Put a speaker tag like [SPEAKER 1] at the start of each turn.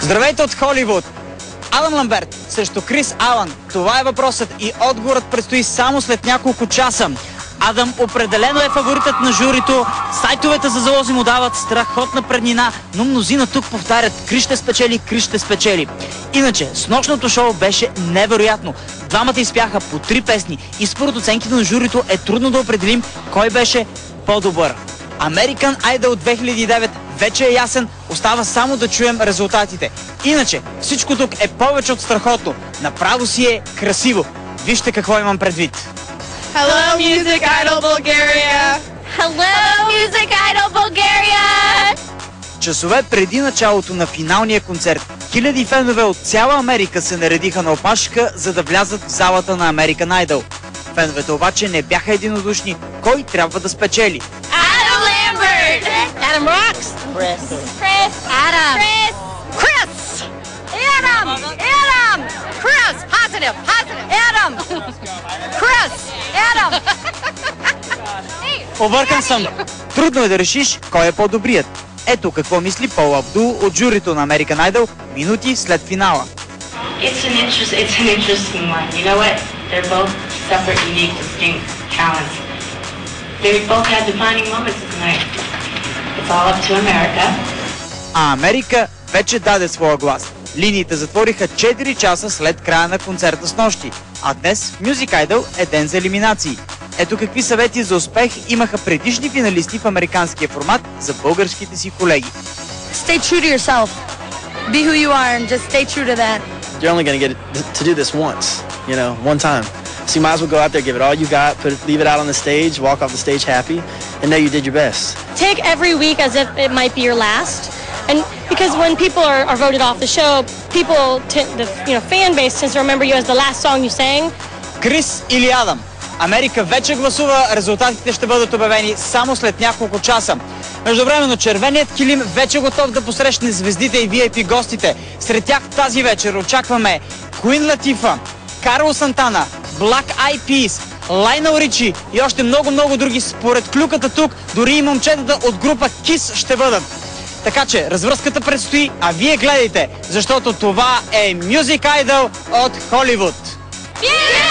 [SPEAKER 1] Здравейте от Холивуд! Адам Ламберт срещу Крис Алън. Това е въпросът и отговорът предстои само след няколко часа. Адам определено е фаворитът на журито. Сайтовете за залози му дават страхотна преднина, но мнозина тук повтарят: Крис ще спечели, Крис ще спечели. Иначе, с нощното шоу беше невероятно. Двамата изпяха по 3 песни и според оценките на журито е трудно да определим кой беше по-добър. American Idol 2009 вече е ясен, остава само да чуем резултатите. Иначе, всичко тук е повече от страхотно. Направо си е красиво. Вижте какво имам предвид.
[SPEAKER 2] Hello, Music Idol Bulgaria!
[SPEAKER 3] Hello, Music Idol Bulgaria!
[SPEAKER 1] Часове преди началото на финалния концерт, хиляди фенове от цяла Америка се наредиха на опашка, за да влязат в залата на American Idol. Феновете обаче не бяха единодушни кой трябва да спечели.
[SPEAKER 3] Adam Lambert!
[SPEAKER 2] Adam rocks!
[SPEAKER 3] Chris! Adam!
[SPEAKER 2] Chris! Adam! Adam! Chris! Positive! Adam! Chris! Adam!
[SPEAKER 1] Объркан съм. Трудно е да решиш кой е по-добрият. Ето какво мисли Пол Абдул от журито на American Idol минути след финала.
[SPEAKER 4] It's an interesting one. You know what? They're both separate, unique, distinct talents. They both had defining moments tonight. It's all up to America.
[SPEAKER 1] А Америка вече даде своя глас. Линиите затвориха 4 часа след края на концерта с нощи. А днес Music Idol е ден за елиминации. Ето какви съвети за успех имаха предишни финалисти в американския формат за българските си колеги.
[SPEAKER 2] Stay true to yourself. Be who you are and just stay true to that.
[SPEAKER 5] You're only going to get to do this once, you know, one time. So you might as well go out there, give it all you got, leave it out on the stage, walk off the stage happy, and know you did your best.
[SPEAKER 6] Take every week as if it might be your last. And because when people are voted off the show, people, the fan base tends to remember you as the last song you sang.
[SPEAKER 1] Крис или Адам? Америка вече гласува, резултатите ще бъдат обявени само след няколко часа. Междувременно червеният килим вече готов да посрещне звездите и VIP гостите. Сред тях тази вечер очакваме Queen Latifah, Карло Сантана, Black Eyed Peas, Лайнел Ричи и още много други. Според клюката тук, дори и момчетата от група KISS ще бъдат. Така че развръзката предстои, а вие гледайте, защото това е Music Idol от Холивуд.
[SPEAKER 3] Yeah!